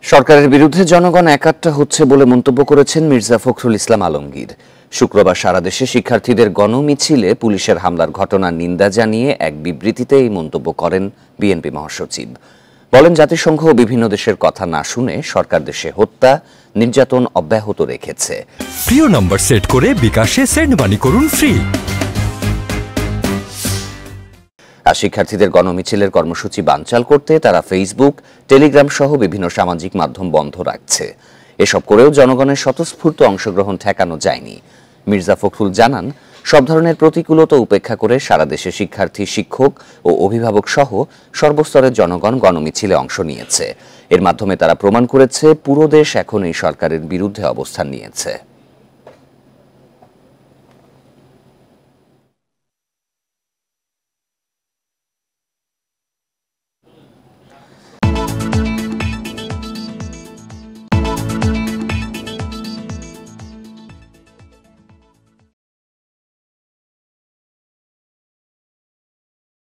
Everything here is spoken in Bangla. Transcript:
সরকারের বিরুদ্ধে জনগণ একাট্টা হচ্ছে বলে মন্তব্য করেছেন মির্জা ফখরুল ইসলাম আলমগীর। শুক্রবার সারা দেশে শিক্ষার্থীদের গণমিছিলে পুলিশের হামলার ঘটনার নিন্দা জানিয়ে এক বিবৃতিতে এই মন্তব্য করেন বিএনপি মহাসচিব। বলেন, জাতিসংঘ ও বিভিন্ন দেশের কথা না শুনে সরকার দেশে হত্যা নির্যাতন অব্যাহত রেখেছে। প্রিয় নম্বর সেট করে বিকাশে সেন্ড মানি করুন ফ্রি। আর শিক্ষার্থীদের গণমিছিলের কর্মসূচি বানচাল করতে তারা ফেসবুক, টেলিগ্রাম সহ বিভিন্ন সামাজিক মাধ্যম বন্ধ রাখছে। এসব করেও জনগণের স্বতঃস্ফূর্ত অংশগ্রহণ ঠেকানো যায়নি। মির্জা ফখরুল জানান, সব ধরনের প্রতিকূলতা উপেক্ষা করে সারা দেশে শিক্ষার্থী, শিক্ষক ও অভিভাবক সহ সর্বস্তরের জনগণ গণমিছিলে অংশ নিয়েছে। এর মাধ্যমে তারা প্রমাণ করেছে পুরো দেশ এখন এই সরকারের বিরুদ্ধে অবস্থান নিয়েছে।